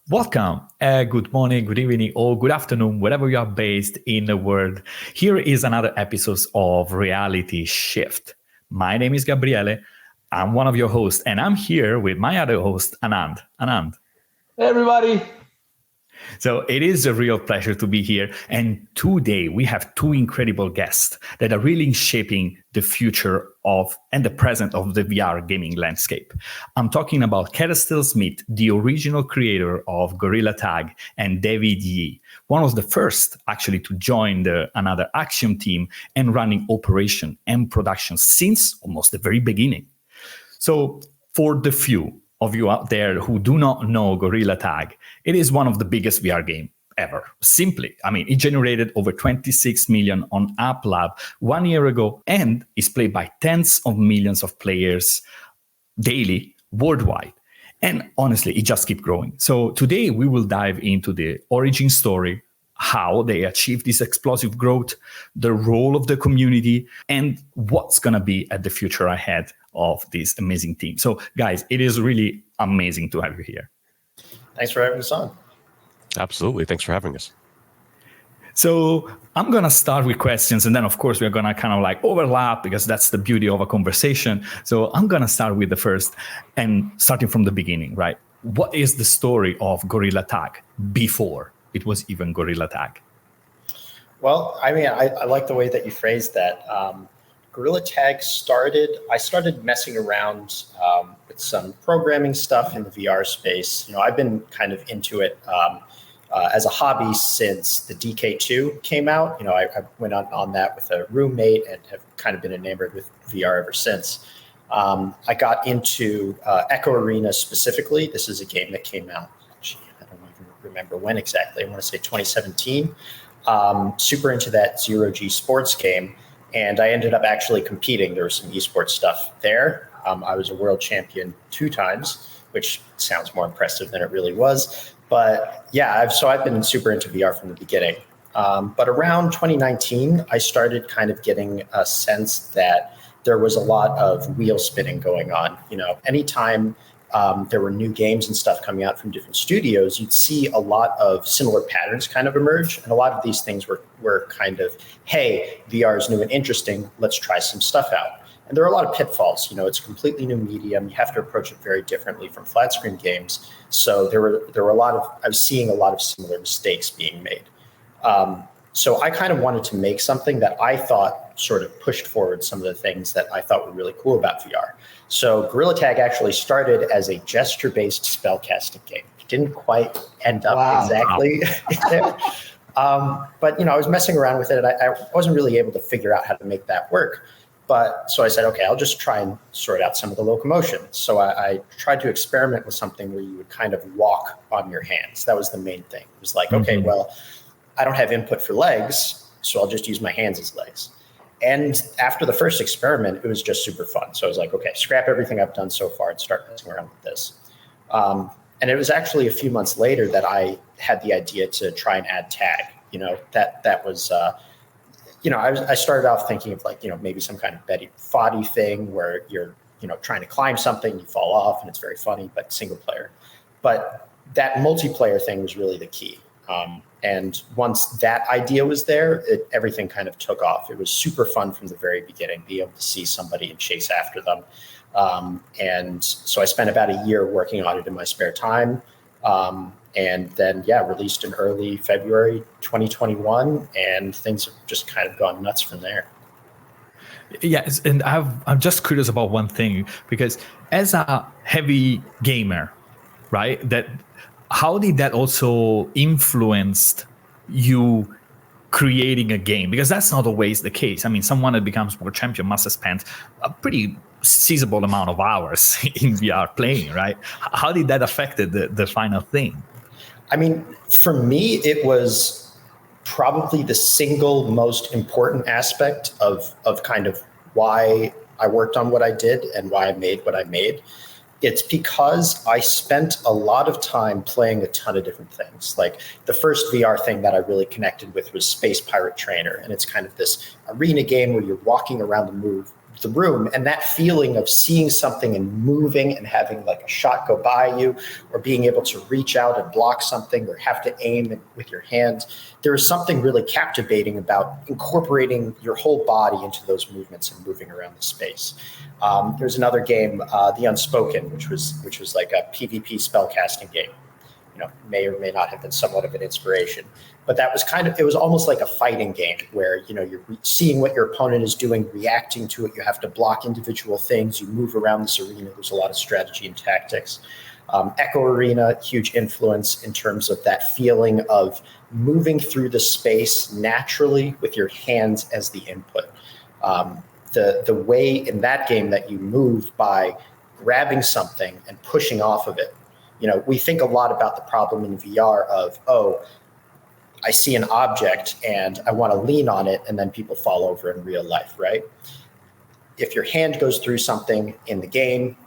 Welcome. Good morning, good evening, or good afternoon, wherever you are based in the world. Here is another episode of Reality Shift. My name is Gabriele. I'm one of your hosts, and I'm here with my other host, Anand. Anand. Hey, everybody. So it is a real pleasure to be here. And today we have two incredible guests that are really shaping the future of and the present of the VR gaming landscape. I'm talking about Kerestell Smith, the original creator of Gorilla Tag, and David Yee, one of the first actually to join the Another Axiom team and running operation and production since almost the very beginning. So for the few of you out there who do not know Gorilla Tag, it is one of the biggest VR game ever. Simply, it generated over 26 million on App Lab 1 year ago and is played by tens of millions of players daily worldwide. And honestly, it just keeps growing. So today we will dive into the origin story, how they achieved this explosive growth, the role of the community, and what's going to be at the future ahead of this amazing team. So guys, it is really amazing to have you here. Thanks for having us on. Absolutely. Thanks for having us. So I'm going to start with questions, and then of course we're going to kind of overlap because that's the beauty of a conversation. So I'm going to start with the first and starting from the beginning, right? What is the story of Gorilla Tag before it was even Gorilla Tag? Well, I like the way that you phrased that. Gorilla Tag I started messing around with some programming stuff in the VR space. I've been kind of into it as a hobby since the DK2 came out. I went on that with a roommate and have kind of been enamored with VR ever since. I got into Echo Arena specifically. This is a game that came out, I don't even remember when exactly. I want to say 2017. Super into that zero-G sports game. And I ended up actually competing. There was some esports stuff there. I was a world champion 2 times, which sounds more impressive than it really was. But yeah, I've been super into VR from the beginning. But around 2019, I started kind of getting a sense that there was a lot of wheel spinning going on. Anytime there were new games and stuff coming out from different studios, you'd see a lot of similar patterns kind of emerge. And a lot of these things were kind of, hey, VR is new and interesting. Let's try some stuff out. And there are a lot of pitfalls. It's a completely new medium. You have to approach it very differently from flat screen games. So there were I was seeing a lot of similar mistakes being made. So I kind of wanted to make something that I thought sort of pushed forward some of the things that I thought were really cool about VR. So Gorilla Tag actually started as a gesture-based spellcasting game. It didn't quite end up exactly there. But, I was messing around with it, and I wasn't really able to figure out how to make that work. So I said, okay, I'll just try and sort out some of the locomotion. So I tried to experiment with something where you would kind of walk on your hands. That was the main thing. It was like, okay, well, I don't have input for legs, so I'll just use my hands as legs. And after the first experiment, it was just super fun. So I was like, okay, scrap everything I've done so far and start messing around with this. And it was actually a few months later that I had the idea to try and add tag. That was, I started off thinking of maybe some kind of Betty Foddy thing where you're, trying to climb something, you fall off, and it's very funny, but single player. But that multiplayer thing was really the key. And once that idea was there, everything kind of took off. It was super fun from the very beginning, be able to see somebody and chase after them. And so I spent about a year working on it in my spare time. And then, released in early February 2021, and things have just kind of gone nuts from there. Yes, and I'm just curious about one thing, because as a heavy gamer, right, how did that also influence you creating a game? Because that's not always the case. Someone that becomes world champion must have spent a pretty sizable amount of hours in VR playing, right? How did that affect the final thing? For me, it was probably the single most important aspect of kind of why I worked on what I did and why I made what I made. It's because I spent a lot of time playing a ton of different things. Like the first VR thing that I really connected with was Space Pirate Trainer. And it's kind of this arena game where you're walking around the room, and that feeling of seeing something and moving and having like a shot go by you, or being able to reach out and block something, or have to aim with your hands. There is something really captivating about incorporating your whole body into those movements and moving around the space. There's another game, The Unspoken, which was like a PvP spellcasting game. May or may not have been somewhat of an inspiration, but that was it was almost like a fighting game where, you're seeing what your opponent is doing, reacting to it. You have to block individual things. You move around this arena. There's a lot of strategy and tactics. Echo Arena, huge influence in terms of that feeling of moving through the space naturally with your hands as the input. The way in that game that you move by grabbing something and pushing off of it. We think a lot about the problem in VR of, I see an object and I want to lean on it, and then people fall over in real life, right? If your hand goes through something in the game,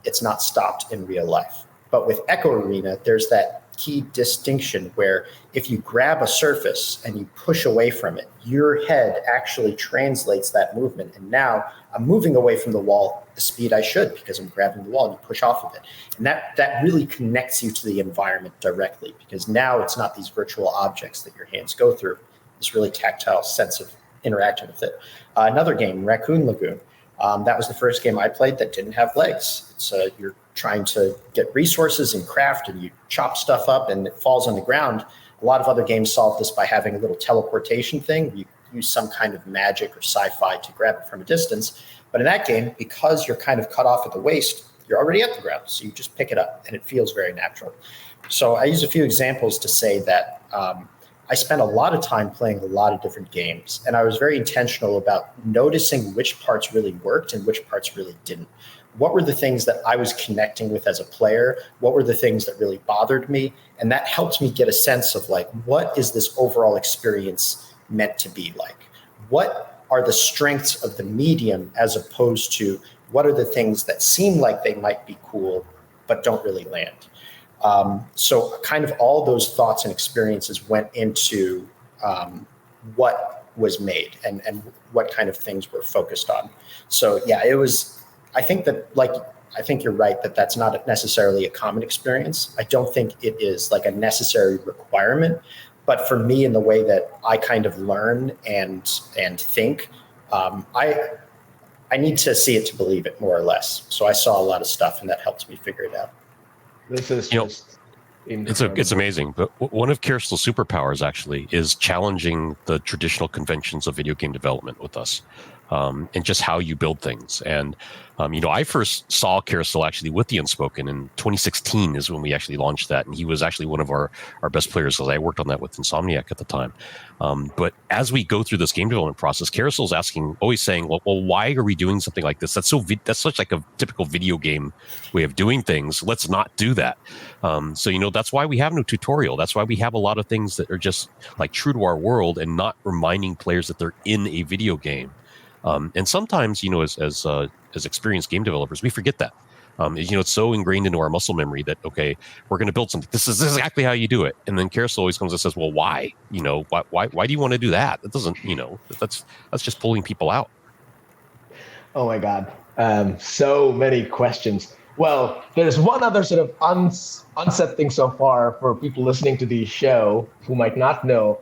it's not stopped in real life. But with Echo Arena, there's that key distinction where if you grab a surface and you push away from it, your head actually translates that movement. And now I'm moving away from the wall the speed I should because I'm grabbing the wall, and you push off of it. And that really connects you to the environment directly, because now it's not these virtual objects that your hands go through. This really tactile sense of interacting with it. Another game, Raccoon Lagoon. That was the first game I played that didn't have legs. So you're trying to get resources and craft, and you chop stuff up and it falls on the ground. A lot of other games solve this by having a little teleportation thing. You use some kind of magic or sci-fi to grab it from a distance. But in that game, because you're kind of cut off at the waist, you're already at the ground. So you just pick it up and it feels very natural. So I use a few examples to say that I spent a lot of time playing a lot of different games, and I was very intentional about noticing which parts really worked and which parts really didn't. What were the things that I was connecting with as a player? What were the things that really bothered me? And that helped me get a sense of like, what is this overall experience meant to be like? What are the strengths of the medium as opposed to what are the things that seem like they might be cool but don't really land? So kind of all those thoughts and experiences went into what was made and what kind of things were focused on. So yeah, it was, I think you're right that that's not necessarily a common experience. I don't think it is like a necessary requirement, but for me, in the way that I kind of learn and think, I need to see it to believe it, more or less. So I saw a lot of stuff, and that helped me figure it out. This is it's amazing. But one of Kerestell's superpowers actually is challenging the traditional conventions of video game development with us, and just how you build things. And I first saw Kerestell actually with The Unspoken in 2016 is when we actually launched that, and he was actually one of our best players, because I worked on that with Insomniac at the time. But as we go through this game development process, Kerestell's always saying, well, why are we doing something like this? That's such like a typical video game way of doing things. Let's not do that. So that's why we have no tutorial. That's why we have a lot of things that are just like true to our world and not reminding players that they're in a video game. And sometimes, as experienced game developers, we forget that. It's so ingrained into our muscle memory that, okay, we're going to build something. This is exactly how you do it. And then Kerestell always comes and says, well, why? Why do you want to do that? That doesn't, that's just pulling people out. Oh my God. So many questions. Well, there's one other sort of unsaid thing so far for people listening to the show who might not know.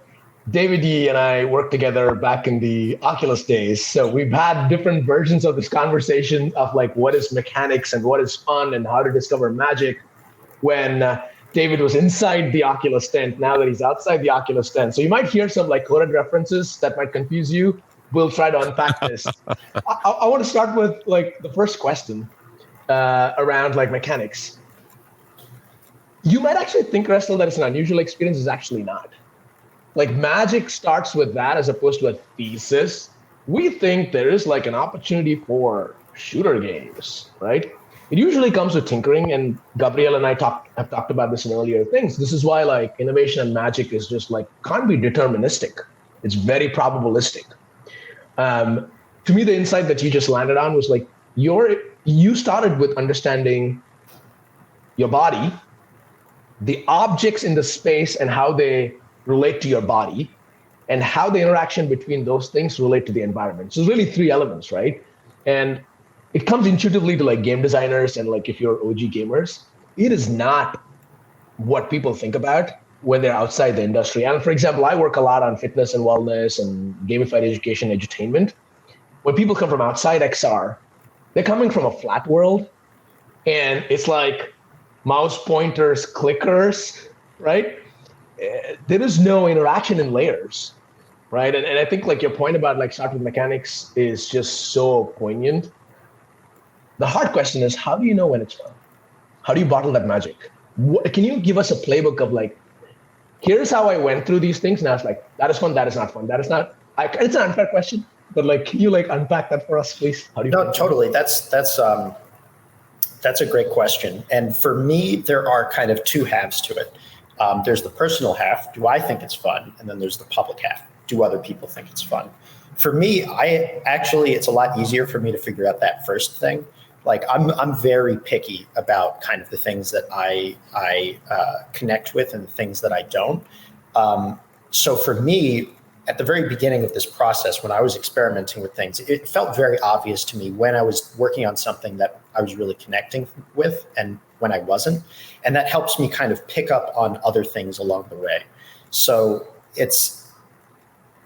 David Yee and I worked together back in the Oculus days. So we've had different versions of this conversation of like what is mechanics and what is fun and how to discover magic when David was inside the Oculus tent, now that he's outside the Oculus tent. So you might hear some like coded references that might confuse you. We'll try to unpack this. I want to start with like the first question around like mechanics. You might actually think, Kerestell, that it's an unusual experience. It's actually not. Like magic starts with that as opposed to a thesis. We think there is like an opportunity for shooter games, right? It usually comes with tinkering, and Gabriel and I have talked about this in earlier things. This is why like innovation and magic is just like can't be deterministic. It's very probabilistic. To me, the insight that you just landed on was like you started with understanding your body, the objects in the space and how they relate to your body, and how the interaction between those things relate to the environment. So it's really three elements, right? And it comes intuitively to like game designers and like if you're OG gamers, it is not what people think about when they're outside the industry. And for example, I work a lot on fitness and wellness and gamified education, edutainment. When people come from outside XR, they're coming from a flat world, and it's like mouse pointers, clickers, right? There is no interaction in layers, right? And I think like your point about like start with mechanics is just so poignant. The hard question is, how do you know when it's fun? How do you bottle that magic? Can you give us a playbook of like, here's how I went through these things, and I was like, that is fun, that is not fun, that is not. It's an unfair question, but like, can you like unpack that for us, please? How do you? No, totally. That's a great question. And for me, there are kind of two halves to it. There's the personal half. Do I think it's fun? And then there's the public half. Do other people think it's fun? For me, it's a lot easier for me to figure out that first thing. Like I'm very picky about kind of the things that I connect with and the things that I don't. So for me, at the very beginning of this process, when I was experimenting with things, it felt very obvious to me when I was working on something that I was really connecting with and when I wasn't. And that helps me kind of pick up on other things along the way. So it's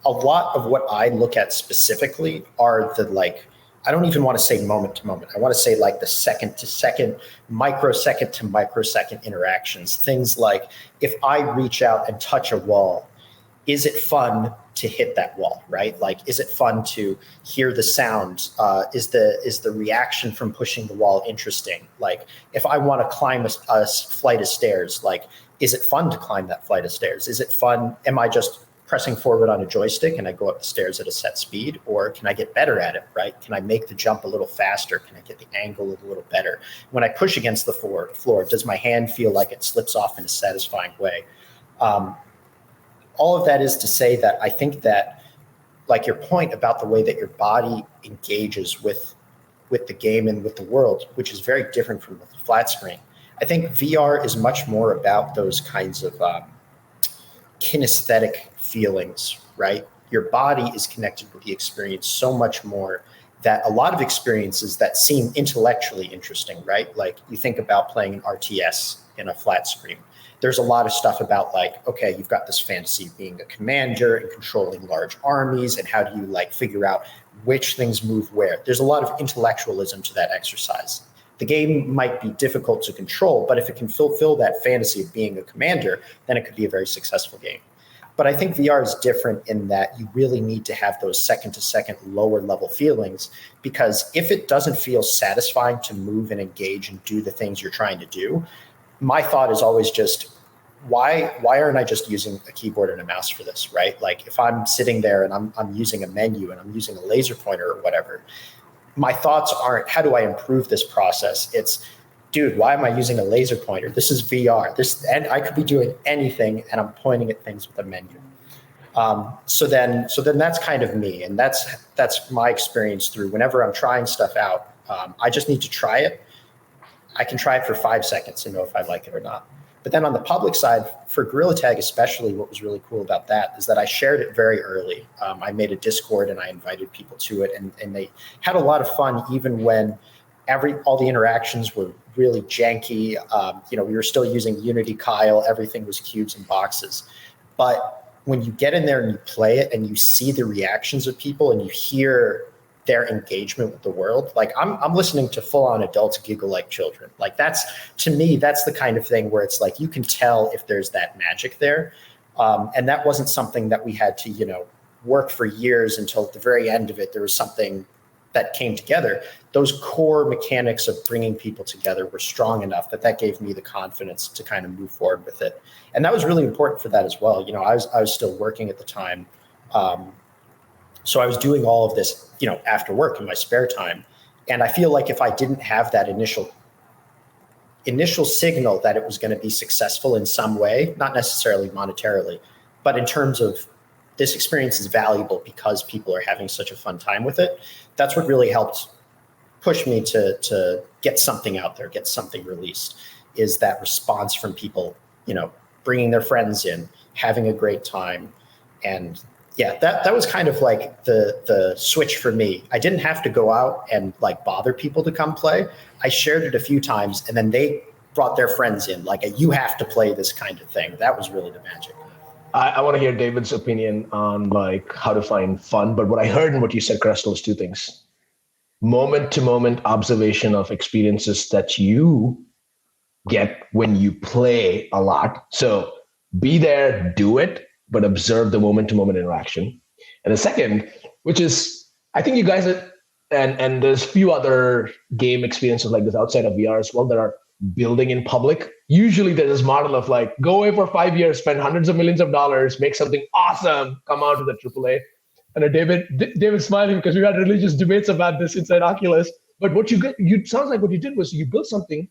a lot of what I look at specifically are the like, I don't even want to say moment to moment. I want to say like the second to second, microsecond to microsecond interactions. Things like if I reach out and touch a wall, is it fun to hit that wall, right? Like, is it fun to hear the sound? Is the reaction from pushing the wall interesting? Like, if I want to climb a flight of stairs, like, is it fun to climb that flight of stairs? Is it fun? Am I just pressing forward on a joystick and I go up the stairs at a set speed, or can I get better at it, right? Can I make the jump a little faster? Can I get the angle a little better? When I push against the floor, does my hand feel like it slips off in a satisfying way? All of that is to say that I think that, like your point about the way that your body engages with the game and with the world, which is very different from the flat screen. I think VR is much more about those kinds of kinesthetic feelings, right? Your body is connected with the experience so much more that a lot of experiences that seem intellectually interesting, right? Like you think about playing an RTS in a flat screen. There's a lot of stuff about like, okay, you've got this fantasy of being a commander and controlling large armies, and how do you like figure out which things move where? There's a lot of intellectualism to that exercise. The game might be difficult to control, but if it can fulfill that fantasy of being a commander, then it could be a very successful game. But I think VR is different in that you really need to have those second to second lower level feelings, because if it doesn't feel satisfying to move and engage and do the things you're trying to do, my thought is always just, why aren't I just using a keyboard and a mouse for this, right? Like if I'm sitting there and I'm using a menu and I'm using a laser pointer or whatever, my thoughts aren't, how do I improve this process? It's, dude, why am I using a laser pointer? This is VR. And I could be doing anything and I'm pointing at things with a menu. So then that's kind of me. And that's my experience through whenever I'm trying stuff out. I just need to try it. I can try it for 5 seconds and know if I like it or not. But then on the public side, for Gorilla Tag especially, what was really cool about that is that I shared it very early. I made a Discord and I invited people to it, and they had a lot of fun even when all the interactions were really janky. We were still using Unity Kyle. Everything was cubes and boxes. But when you get in there and you play it and you see the reactions of people and you hear their engagement with the world, like I'm listening to full-on adults giggle like children. Like to me, that's the kind of thing where it's like you can tell if there's that magic there. And that wasn't something that we had to, work for years until at the very end of it, there was something that came together. Those core mechanics of bringing people together were strong enough that gave me the confidence to kind of move forward with it. And that was really important for that as well. I was still working at the time. So I was doing all of this, after work in my spare time. And I feel like if I didn't have that initial signal that it was going to be successful in some way, not necessarily monetarily, but in terms of this experience is valuable because people are having such a fun time with it, that's what really helped push me to get something out there, get something released, is that response from people, bringing their friends in, having a great time, and yeah, that was kind of like the switch for me. I didn't have to go out and like bother people to come play. I shared it a few times, and then they brought their friends in, like you have to play this kind of thing. That was really the magic. I want to hear David's opinion on like how to find fun. But what I heard and what you said, Kerestell, is two things: moment to moment observation of experiences that you get when you play a lot. So be there, do it, but observe the moment to moment interaction. And the second, which is, I think you guys are, and there's a few other game experiences like this outside of VR as well that are building in public. Usually there's this model of like, go away for 5 years, spend hundreds of millions of dollars, make something awesome, come out to the AAA. And David's smiling because we've had religious debates about this inside Oculus. But what sounds like what you did was you built something,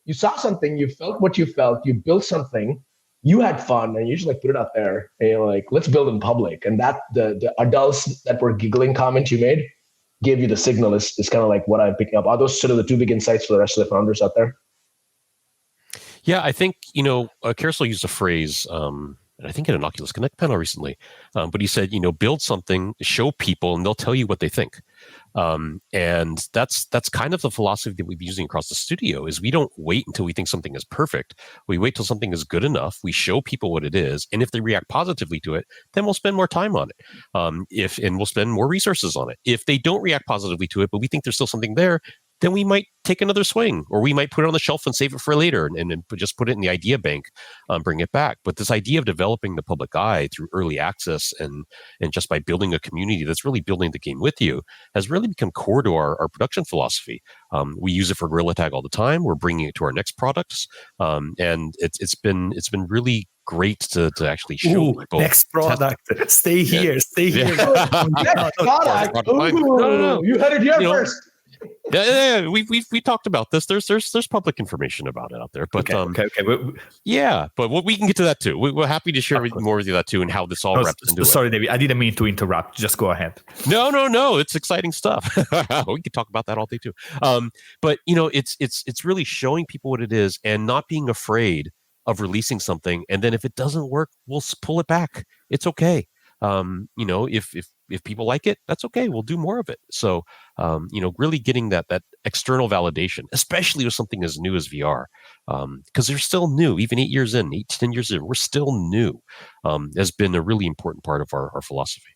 you saw something, you felt what you felt, you built something, you had fun, and you just like put it out there, and you're like, let's build in public. And that the adults that were giggling comment you made gave you the signal is kind of like what I'm picking up. Are those sort of the two big insights for the rest of the founders out there? Yeah, I think, Kerestell used a phrase, I think in an Oculus Connect panel recently, but he said, build something, show people, and they'll tell you what they think. And that's kind of the philosophy that we've been using across the studio is we don't wait until we think something is perfect. We wait till something is good enough. We show people what it is. And if they react positively to it, then we'll spend more time on it. And we'll spend more resources on it. If they don't react positively to it, but we think there's still something there, then we might take another swing, or we might put it on the shelf and save it for later and just put it in the idea bank, bring it back. But this idea of developing the public eye through early access and just by building a community that's really building the game with you has really become core to our production philosophy. We use it for Gorilla Tag all the time. We're bringing it to our next products. And it's been really great to actually show people. Next product. Stay here. Next product. No. You heard it here first. Yeah, we talked about this. There's public information about it out there, but okay. But we can get to that too. We're happy to share more with you that too, and how this all wraps into it. Sorry, David, I didn't mean to interrupt. Just go ahead. No, it's exciting stuff. We could talk about that all day too. But it's really showing people what it is and not being afraid of releasing something. And then if it doesn't work, we'll pull it back. It's okay. If people like it, that's okay. We'll do more of it. So, really getting that external validation, especially with something as new as VR, because they're still new, even 10 years in, we're still new, has been a really important part of our philosophy.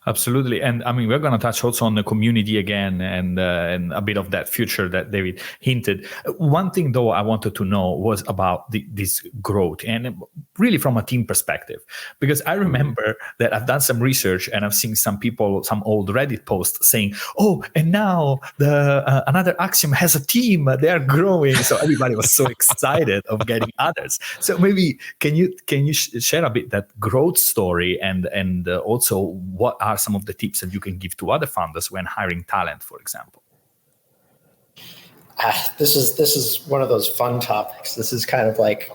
Absolutely. And I mean, we're going to touch also on the community again and a bit of that future that David hinted. One thing, though, I wanted to know was about this growth and really from a team perspective, because I remember that I've done some research and I've seen some old Reddit posts saying, oh, and now the Another Axiom has a team. They're growing. So everybody was so excited of getting others. So maybe can you share a bit that growth story and also what are some of the tips that you can give to other founders when hiring talent, for example? This is one of those fun topics. This is kind of like,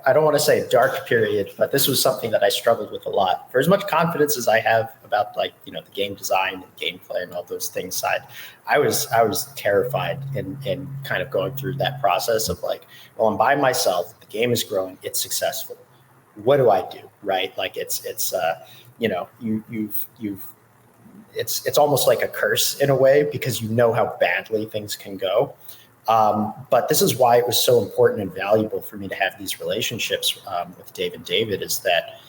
I don't want to say a dark period, but this was something that I struggled with a lot. For as much confidence as I have about the game design and gameplay and all those things side, I was terrified in kind of going through that process of like, well, I'm by myself, the game is growing, it's successful. What do I do? Right? Like it's it's almost like a curse in a way because you know how badly things can go. But this is why it was so important and valuable for me to have these relationships with Dave and David is that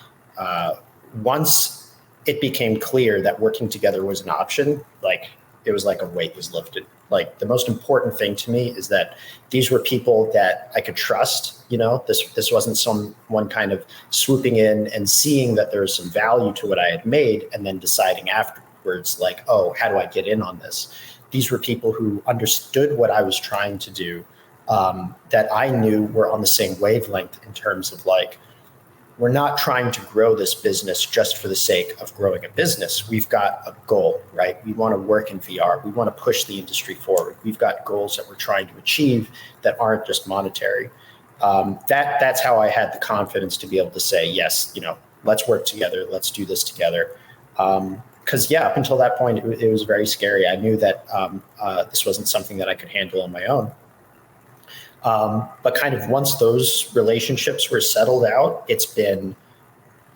once it became clear that working together was an option, like it was like a weight was lifted. Like the most important thing to me is that these were people that I could trust. This wasn't someone kind of swooping in and seeing that there was some value to what I had made and then deciding afterwards, like, oh, how do I get in on this? These were people who understood what I was trying to do, that I knew were on the same wavelength in terms of like, we're not trying to grow this business just for the sake of growing a business. We've got a goal, right? We want to work in VR. We want to push the industry forward. We've got goals that we're trying to achieve that aren't just monetary. That's how I had the confidence to be able to say, yes, let's work together. Let's do this together. Because up until that point, it was very scary. I knew that this wasn't something that I could handle on my own. But kind of once those relationships were settled out, it's been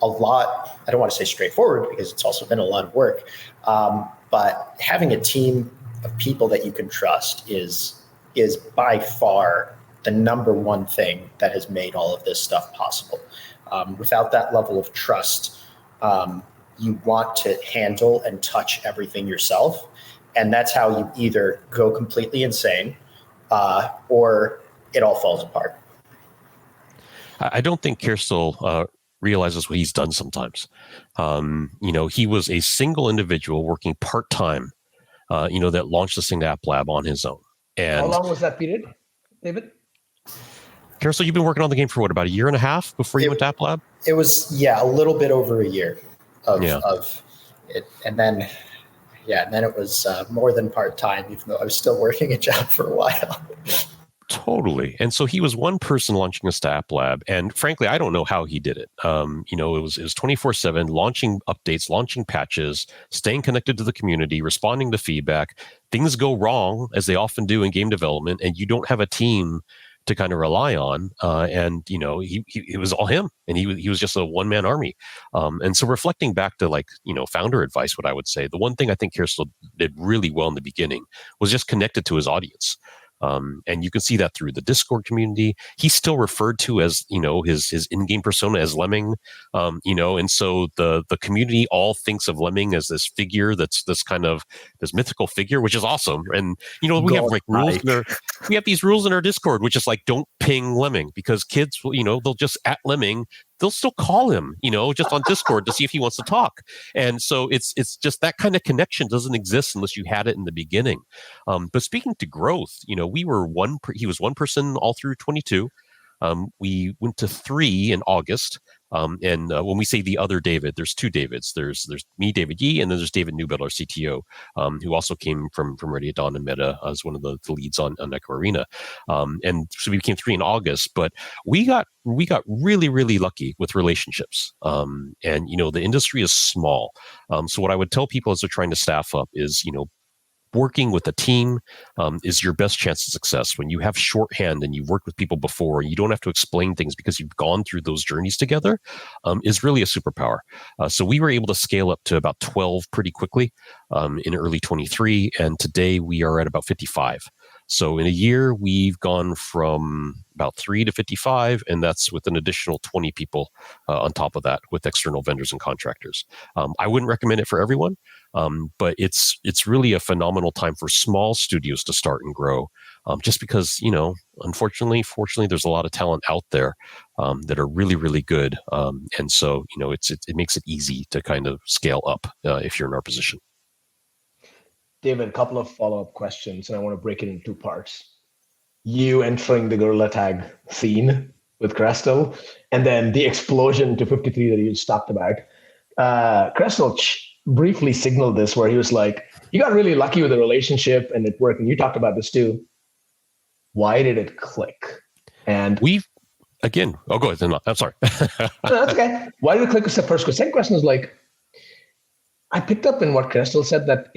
a lot, I don't want to say straightforward because it's also been a lot of work, but having a team of people that you can trust is by far the number one thing that has made all of this stuff possible. Without that level of trust, you want to handle and touch everything yourself. And that's how you either go completely insane or it all falls apart. I don't think Kerestell realizes what he's done sometimes. He was a single individual working part-time, that launched this thing, App Lab, on his own. And how long was that period, David? Kerestell, you've been working on the game for about a year and a half before you went to App Lab? It was, a little bit over a year of it. And then it was more than part-time, even though I was still working a job for a while. Totally. And so he was one person launching a App Lab. And frankly, I don't know how he did it. It was 24/7, launching updates, launching patches, staying connected to the community, responding to feedback. Things go wrong, as they often do in game development, and you don't have a team to kind of rely on. It was all him, and he was just a one-man army. And so reflecting back to founder advice, what I would say, the one thing I think Kerestell did really well in the beginning was just connected to his audience. And you can see that through the Discord community. He's still referred to as, his in-game persona as Lemming, and so the community all thinks of Lemming as this figure that's this mythical figure, which is awesome. And, we have rules we have these rules in our Discord, which is don't ping Lemming, because kids, they'll just at Lemming, they'll still call him, just on Discord to see if he wants to talk. And so it's just that kind of connection doesn't exist unless you had it in the beginning. But speaking to growth, he was one person all through 22. We went to 3 in August. And when we say the other David, there's 2 Davids. There's me, David Yee, and then there's David Newbill, our CTO, who also came from Ready at Dawn and Meta as one of the leads on Echo Arena. And so we became 3 in August, but we got really, really lucky with relationships. And the industry is small. So what I would tell people as they're trying to staff up is, working with a team is your best chance of success. When you have shorthand and you've worked with people before and you don't have to explain things because you've gone through those journeys together, is really a superpower. So we were able to scale up to about 12 pretty quickly in early 23, and today we are at about 55. So in a year, we've gone from about 3 to 55, and that's with an additional 20 people on top of that with external vendors and contractors. I wouldn't recommend it for everyone, but it's really a phenomenal time for small studios to start and grow, just because, unfortunately, fortunately, there's a lot of talent out there that are really, really good. And so, it makes it easy to kind of scale up if you're in our position. David, a couple of follow-up questions, and I want to break it into 2 parts. You entering the Gorilla Tag scene with Kerestell, and then the explosion to 53 that you just talked about. Kerestell briefly signaled this, where he was like, you got really lucky with the relationship and it worked, and you talked about this too. Why did it click? And go ahead. I'm sorry. No, that's okay. Why did it click was the first question. Second question is I picked up in what Kerestell said that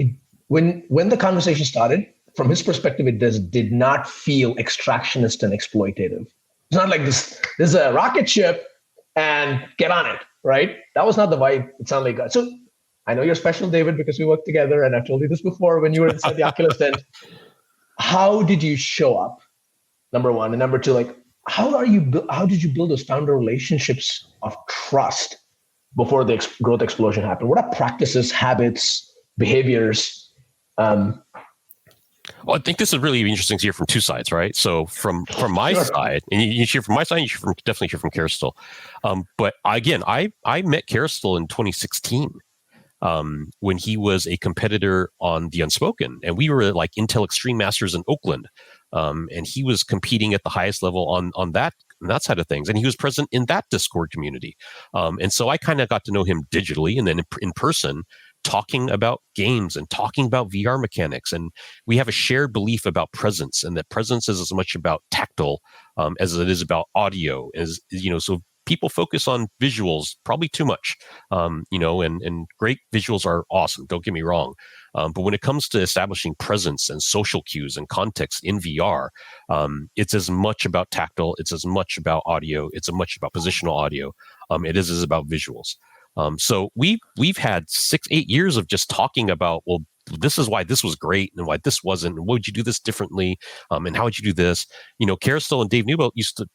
when the conversation started, from his perspective, it did not feel extractionist and exploitative. It's not like this is a rocket ship and get on it, right? That was not the vibe it sounded like. So I know you're special, David, because we worked together, and I've told you this before when you were inside the Oculus tent. How did you show up? Number one. And number two, how did you build those founder relationships of trust before the growth explosion happened? What are practices, habits, behaviors? Well, I think this is really interesting to hear from 2 sides, right? So from my side, and you hear from my side, definitely hear from Kerestell. But again, I met Kerestell in 2016 when he was a competitor on The Unspoken, and we were Intel Extreme Masters in Oakland, and he was competing at the highest level on that side of things, and he was present in that Discord community. And so I kind of got to know him digitally, and then in person, talking about games and talking about VR mechanics. And we have a shared belief about presence, and that presence is as much about tactile as it is about audio. So people focus on visuals probably too much, and great visuals are awesome. Don't get me wrong. But when it comes to establishing presence and social cues and context in VR, it's as much about tactile. It's as much about audio. It's as much about positional audio. It is as about visuals. So we've had 8 years of just talking about, well, this is why this was great and why this wasn't, and what would you do this differently, and how would you do this? Kerestell and Dave Newbold used to,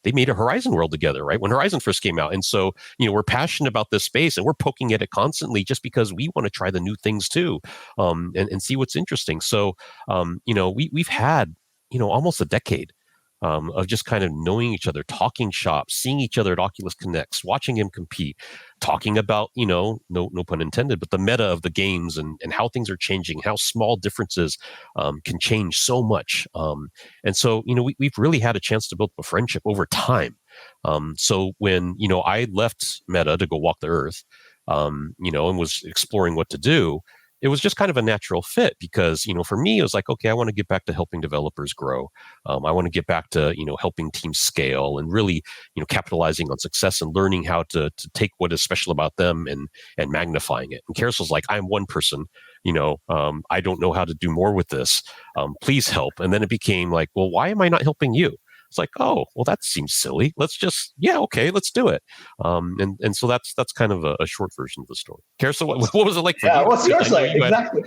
they made a Horizon world together, right? When Horizon first came out. And so, we're passionate about this space and we're poking at it constantly just because we want to try the new things too, and see what's interesting. So, we've had, almost a decade of just kind of knowing each other, talking shop, seeing each other at Oculus Connects, watching him compete, talking about, no pun intended, but the meta of the games and how things are changing, how small differences can change so much. And so, we've really had a chance to build a friendship over time. So when, I left Meta to go walk the earth, and was exploring what to do, it was just kind of a natural fit because, for me, it was like, okay, I want to get back to helping developers grow. I want to get back to, helping teams scale and really, capitalizing on success and learning how to take what is special about them and magnifying it. And Kerestell's like, I'm one person, I don't know how to do more with this. Please help. And then it became like, well, why am I not helping you? It's like, oh, well, that seems silly. Let's just, okay, let's do it. And so that's kind of a short version of the story. Kerestell, what was it like for you? What's yours like? Exactly.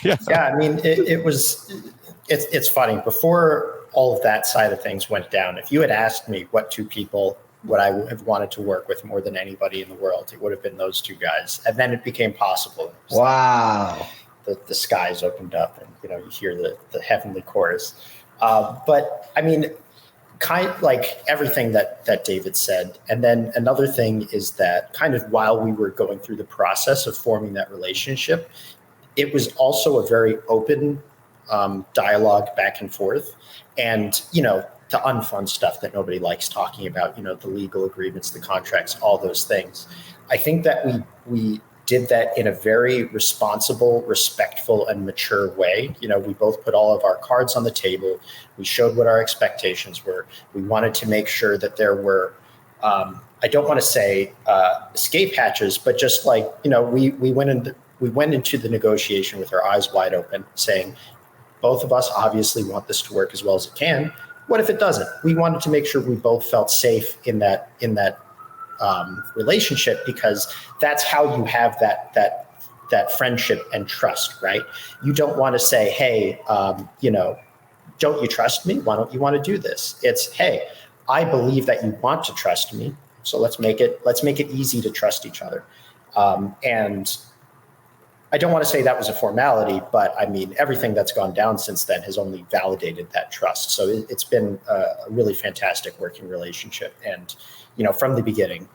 Yeah, I mean, it's funny. Before all of that side of things went down, if you had asked me what two people would I have wanted to work with more than anybody in the world, it would have been those two guys. And then it became possible. Wow. The skies opened up and, you hear the heavenly chorus. But I mean, kind of like everything that David said. And then another thing is that kind of while we were going through the process of forming that relationship, it was also a very open dialogue back and forth. And, the unfun stuff that nobody likes talking about, the legal agreements, the contracts, all those things. I think that we did that in a very responsible, respectful, and mature way. We both put all of our cards on the table. We showed what our expectations were. We wanted to make sure that there were, I don't want to say escape hatches, but just like, we went into the negotiation with our eyes wide open, saying, both of us obviously want this to work as well as it can. What if it doesn't? We wanted to make sure we both felt safe in that relationship, because that's how you have that friendship and trust, right? You don't want to say, hey, don't you trust me? Why don't you want to do this? It's, hey, I believe that you want to trust me, so let's make it easy to trust each other. And I don't want to say that was a formality, but I mean, everything that's gone down since then has only validated that trust. So it's been a really fantastic working relationship. And, from the beginning,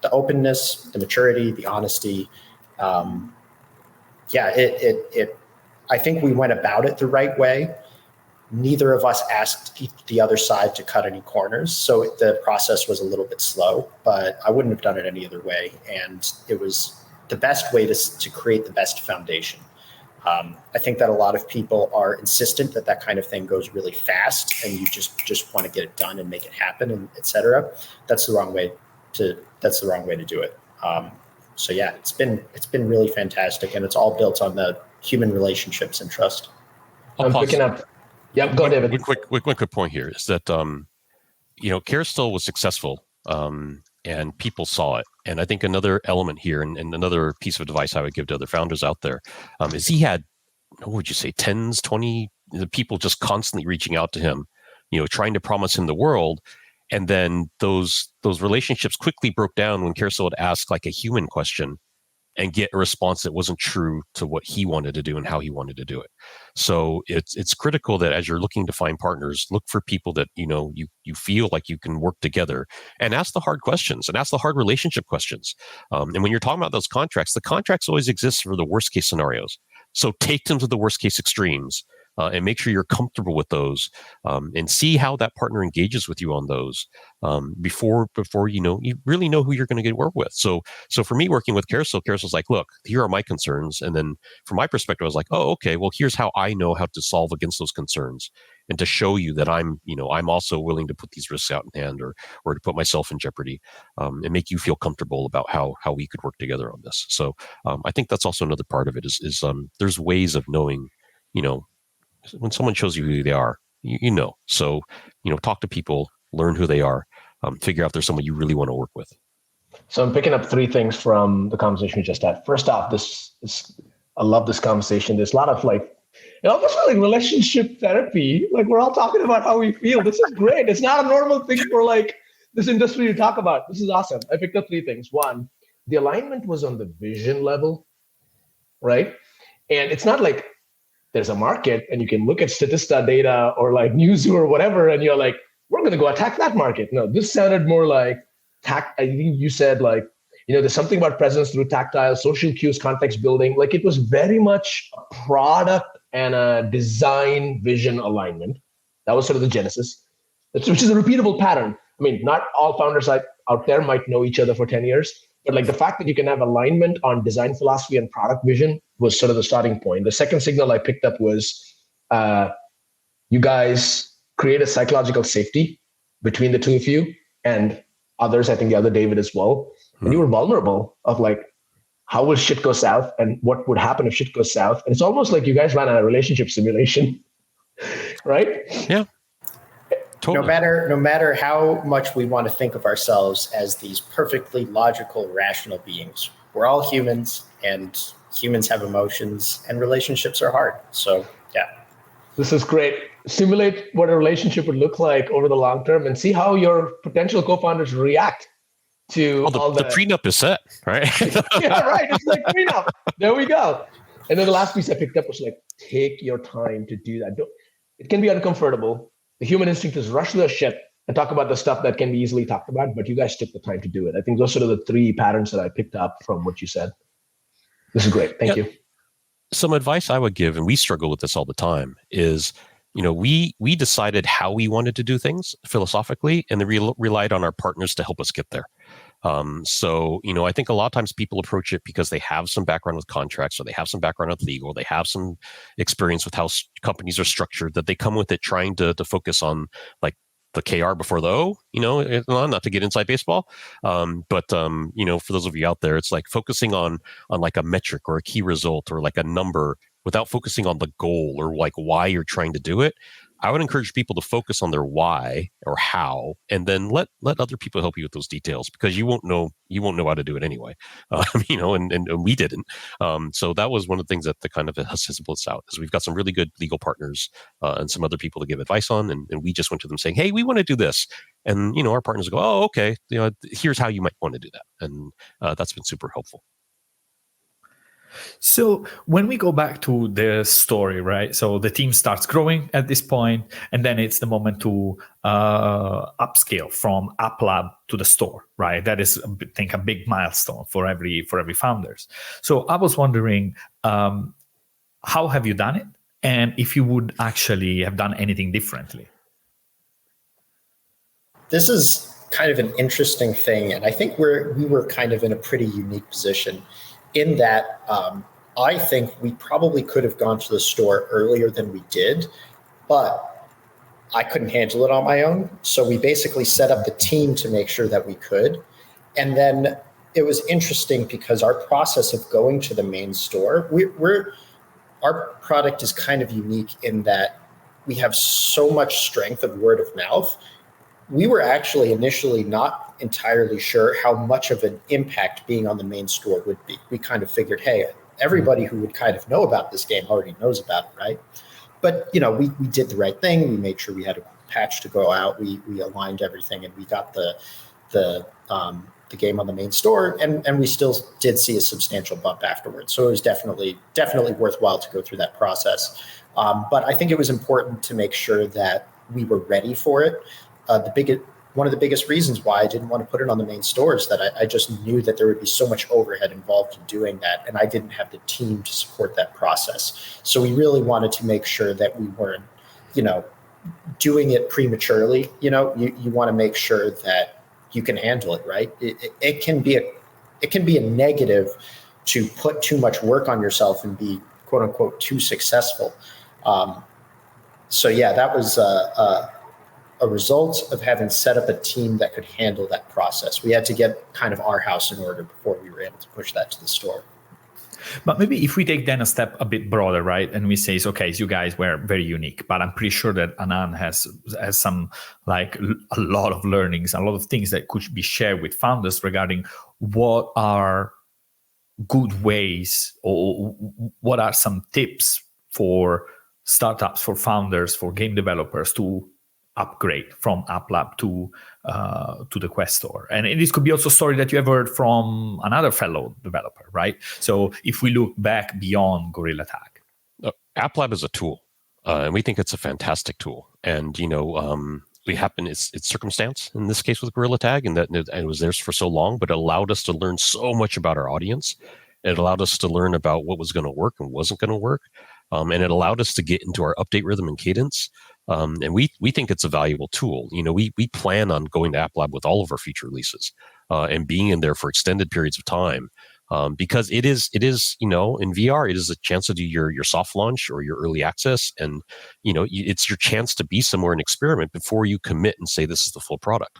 the openness, the maturity, the honesty, I think we went about it the right way. Neither of us asked the other side to cut any corners. So the process was a little bit slow, but I wouldn't have done it any other way. And it was the best way to create the best foundation. I think that a lot of people are insistent that kind of thing goes really fast and you just want to get it done and make it happen, and et cetera. That's the wrong way to do it. So yeah, it's been really fantastic, and it's all built on the human relationships and trust. I'm picking up. Yep, go David. One quick point here is that Kerestell was successful, and people saw it. And I think another element here, and another piece of advice I would give to other founders out there, is he had, what would you say, 10s, 20 people just constantly reaching out to him, trying to promise him the world. And then those relationships quickly broke down when Kerestell would ask like a human question and get a response that wasn't true to what he wanted to do and how he wanted to do it. So it's critical that as you're looking to find partners, look for people that you feel like you can work together, and ask the hard questions and ask the hard relationship questions. And when you're talking about those contracts, the contracts always exist for the worst case scenarios. So take them to the worst case extremes. And make sure you're comfortable with those, and see how that partner engages with you on those before you really know who you're going to get work with. So for me, working with Kerestell's like, look, here are my concerns, and then from my perspective, I was like, oh, okay, well, here's how I know how to solve against those concerns, and to show you that I'm also willing to put these risks out in hand or to put myself in jeopardy, and make you feel comfortable about how we could work together on this. So I think that's also another part of it is there's ways of knowing, when someone shows you who they are, So, talk to people, learn who they are, figure out if there's someone you really want to work with. So I'm picking up three things from the conversation we just had. First off, I love this conversation. There's a lot of it almost feels like relationship therapy. Like we're all talking about how we feel. This is great. It's not a normal thing for this industry to talk about. This is awesome. I picked up three things. One, the alignment was on the vision level, right? And it's not like there's a market and you can look at Statista data or Newzoo or whatever, and you're like, we're going to go attack that market. No, this sounded more like I think you said there's something about presence through tactile, social cues, context building. It was very much a product and a design vision alignment. That was sort of the genesis, which is a repeatable pattern. I mean, not all founders out there might know each other for 10 years, but the fact that you can have alignment on design philosophy and product vision was sort of the starting point. The second signal I picked up was you guys create a psychological safety between the two of you and others. I think the other David as well. And you were vulnerable of how will shit go south and what would happen if shit goes south. And it's almost like you guys ran a relationship simulation, right? Yeah. Totally. No matter how much we want to think of ourselves as these perfectly logical, rational beings, we're all humans, and humans have emotions, and relationships are hard. So, yeah. This is great. Simulate what a relationship would look like over the long term and see how your potential co-founders react to the prenup is set, right? Yeah, right. It's like prenup. There we go. And then the last piece I picked up was take your time to do that. It can be uncomfortable. The human instinct is rush the shit and talk about the stuff that can be easily talked about, but you guys took the time to do it. I think those are the three patterns that I picked up from what you said. This is great. Thank you. Some advice I would give, and we struggle with this all the time, is we decided how we wanted to do things philosophically, and then relied on our partners to help us get there. So I think a lot of times people approach it because they have some background with contracts, or they have some background with legal, they have some experience with how companies are structured, that they come with it trying to focus on the KR before the O, not to get inside baseball. But for those of you out there, it's focusing on a metric or a key result or a number without focusing on the goal or why you're trying to do it. I would encourage people to focus on their why or how, and then let other people help you with those details, because you won't know how to do it anyway. And we didn't. So that was one of the things that kind of has us out, is we've got some really good legal partners and some other people to give advice on, and we just went to them saying, hey, we want to do this. And our partners go, oh, okay, here's how you might want to do that. And that's been super helpful. So when we go back to the story, right? So the team starts growing at this point, and then it's the moment to upscale from App Lab to the store, right? That is, I think, a big milestone for every founders. So I was wondering, how have you done it, and if you would actually have done anything differently? This is kind of an interesting thing, and I think we were kind of in a pretty unique position, in that I think we probably could have gone to the store earlier than we did, but I couldn't handle it on my own. So we basically set up the team to make sure that we could. And then it was interesting because our process of going to the main store, our product is kind of unique in that we have so much strength of word of mouth. We were actually initially not entirely sure how much of an impact being on the main store would be. We kind of figured, hey, everybody who would kind of know about this game already knows about it, right? But, we did the right thing. We made sure we had a patch to go out. We aligned everything, and we got the game on the main store, and we still did see a substantial bump afterwards. So it was definitely worthwhile to go through that process. But I think it was important to make sure that we were ready for it. One of the biggest reasons why I didn't want to put it on the main store is that I just knew that there would be so much overhead involved in doing that, and I didn't have the team to support that process. So we really wanted to make sure that we weren't, doing it prematurely. You want to make sure that you can handle it, right? It can be a negative to put too much work on yourself and be, quote unquote, too successful. So yeah, that was a result of having set up a team that could handle that process. We had to get kind of our house in order before we were able to push that to the store. But maybe if we take then a step a bit broader, right, and we say, okay, you guys were very unique, but I'm pretty sure that Anand has some, like, a lot of learnings, a lot of things that could be shared with founders regarding what are good ways, or what are some tips for startups, for founders, for game developers to upgrade from AppLab to the Quest Store. And this could be also a story that you have heard from another fellow developer, right? So if we look back beyond Gorilla Tag. AppLab is a tool, and we think it's a fantastic tool. And, it's circumstance in this case with Gorilla Tag, and that it was theirs for so long, but it allowed us to learn so much about our audience. It allowed us to learn about what was going to work and wasn't going to work. And it allowed us to get into our update rhythm and cadence. And we think it's a valuable tool. We plan on going to AppLab with all of our future releases and being in there for extended periods of time, because it is in VR, it is a chance to do your soft launch or your early access, and it's your chance to be somewhere and experiment before you commit and say this is the full product.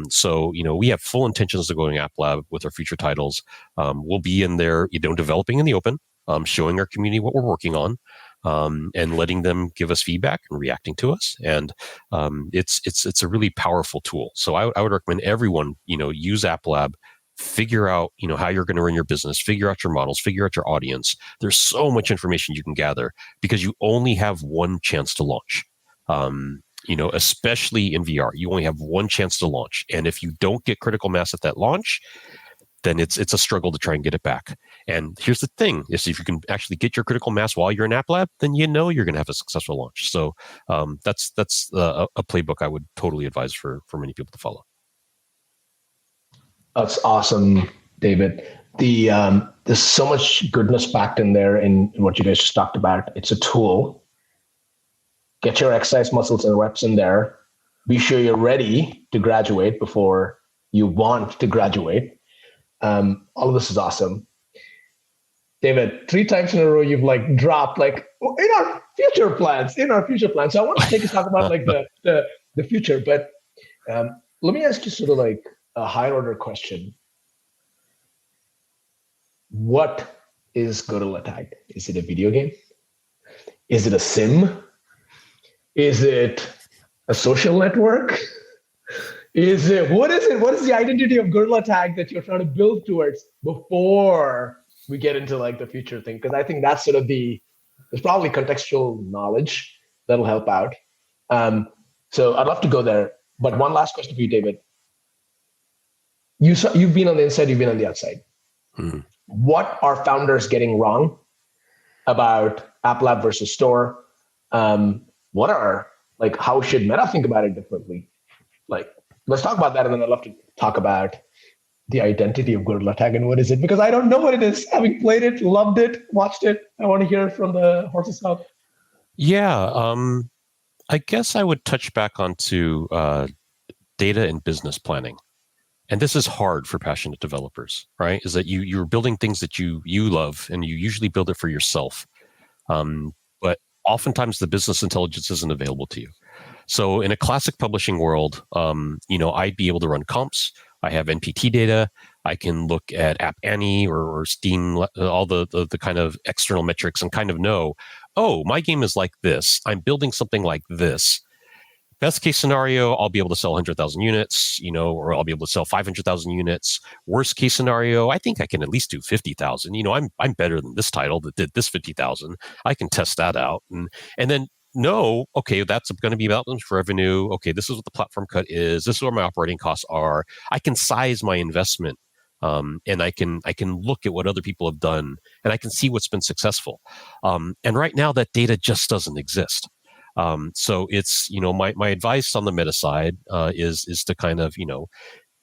So we have full intentions of going to AppLab with our future titles. We'll be in there, developing in the open, showing our community what we're working on. And letting them give us feedback and reacting to us, and it's a really powerful tool. So I would recommend everyone use AppLab, figure out how you're going to run your business, figure out your models, figure out your audience. There's so much information you can gather because you only have one chance to launch. Especially in VR, you only have one chance to launch, and if you don't get critical mass at that launch, then it's a struggle to try and get it back. And here's the thing, is if you can actually get your critical mass while you're in AppLab, then you're going to have a successful launch. So that's a playbook I would totally advise for many people to follow. That's awesome, David. There's so much goodness packed in there in what you guys just talked about. It's a tool. Get your exercise muscles and reps in there. Be sure you're ready to graduate before you want to graduate. All of this is awesome. David, 3 times in a row you've dropped in our future plans. So I want to take a talk about the future, but let me ask you sort of a higher order question. What is Gorilla Tag? Is it a video game? Is it a sim? Is it a social network? What is it? What is the identity of Gorilla Tag that you're trying to build towards before we get into the future thing? Because I think that's sort of there's probably contextual knowledge that'll help out. So I'd love to go there. But one last question for you, David. You've been on the inside, you've been on the outside. Mm-hmm. What are founders getting wrong about AppLab versus Store? How should Meta think about it differently? Let's talk about that, and then I'd love to talk about the identity of Gorilla Tag and what is it, because I don't know what it is. Having played it, loved it, watched it, I want to hear from the horse's mouth. Yeah, I guess I would touch back onto data and business planning. And this is hard for passionate developers, right? Is that you're building things that you love, and you usually build it for yourself. But oftentimes the business intelligence isn't available to you. So in a classic publishing world, I'd be able to run comps. I have NPT data. I can look at App Annie or Steam, all the kind of external metrics, and kind of know, oh, my game is like this. I'm building something like this. Best case scenario, I'll be able to sell 100,000 units, or I'll be able to sell 500,000 units. Worst case scenario, I think I can at least do 50,000. I'm better than this title that did this 50,000. I can test that out, and then know, okay, that's going to be about revenue. Okay, this is what the platform cut is. This is where my operating costs are. I can size my investment, and I can look at what other people have done, and I can see what's been successful. And right now, that data just doesn't exist. So it's, my advice on the Meta side is to kind of,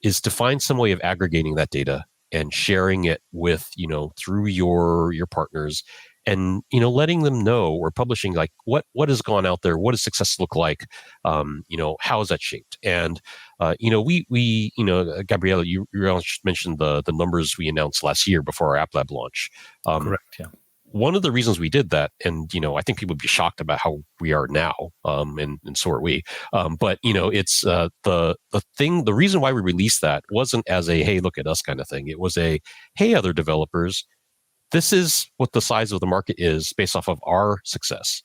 is to find some way of aggregating that data and sharing it with, through your partners, and, letting them know, or publishing what has gone out there, what does success look like, how is that shaped? And, we Gabriella, you mentioned the numbers we announced last year before our AppLab launch. Correct, yeah. one of the reasons we did that, and I think people would be shocked about how we are now, and so are we. But it's the reason why we released that wasn't as a hey, look at us kind of thing. It was a hey, other developers, this is what the size of the market is based off of our success.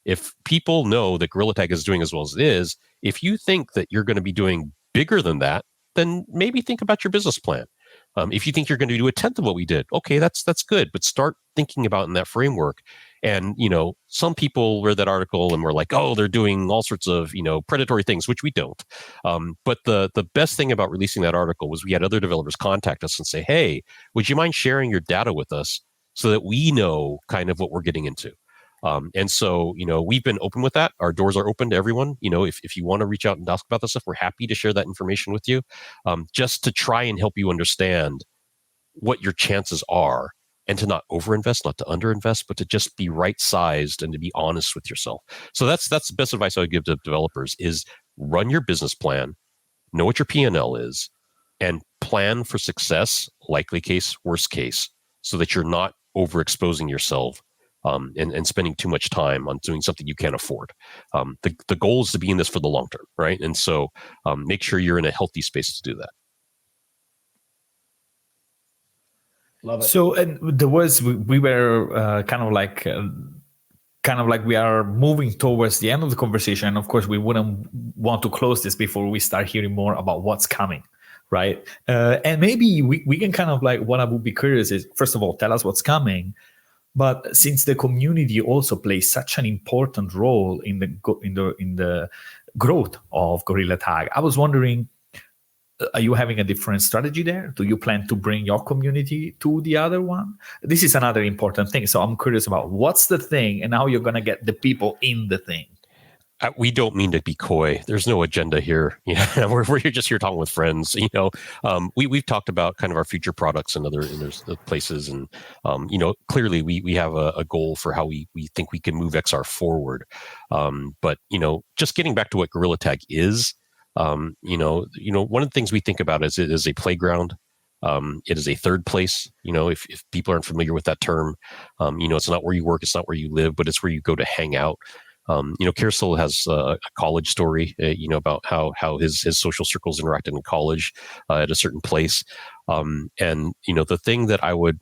If people know that Gorilla Tag is doing as well as it is, if you think that you're going to be doing bigger than that, then maybe think about your business plan. If you think you're going to do a tenth of what we did, okay, that's good. But start thinking about in that framework. And some people read that article and were like, oh, they're doing all sorts of predatory things, which we don't. But the best thing about releasing that article was we had other developers contact us and say, hey, would you mind sharing your data with us so that we know kind of what we're getting into? And so, we've been open with that. Our doors are open to everyone. If you want to reach out and ask about this stuff, we're happy to share that information with you, just to try and help you understand what your chances are, and to not overinvest, not to underinvest, but to just be right sized and to be honest with yourself. So that's the best advice I would give to developers: is run your business plan, know what your P&L is, and plan for success, likely case, worst case, so that you're not overexposing yourself. And spending too much time on doing something you can't afford. The goal is to be in this for the long term, right? And so make sure you're in a healthy space to do that. Love it. So there was, we were kind of like we are moving towards the end of the conversation. And of course, we wouldn't want to close this before we start hearing more about what's coming, right? And maybe we can kind of like, what I would be curious is, first of all, tell us what's coming. But since the community also plays such an important role in the growth of Gorilla Tag, I was wondering, are you having a different strategy there? Do you plan to bring your community to the other one? This is another important thing. So I'm curious about what's the thing and how you're going to get the people in the thing. We don't mean to be coy. There's no agenda here. We're just here talking with friends. We've talked about kind of our future products and other places, and clearly we have a goal for how we think we can move XR forward. But just getting back to what Gorilla Tag is, one of the things we think about is it is a playground. It is a third place. If people aren't familiar with that term, it's not where you work, it's not where you live, but it's where you go to hang out. Kerestell has a college story, about how his social circles interacted in college at a certain place. And the thing that I would,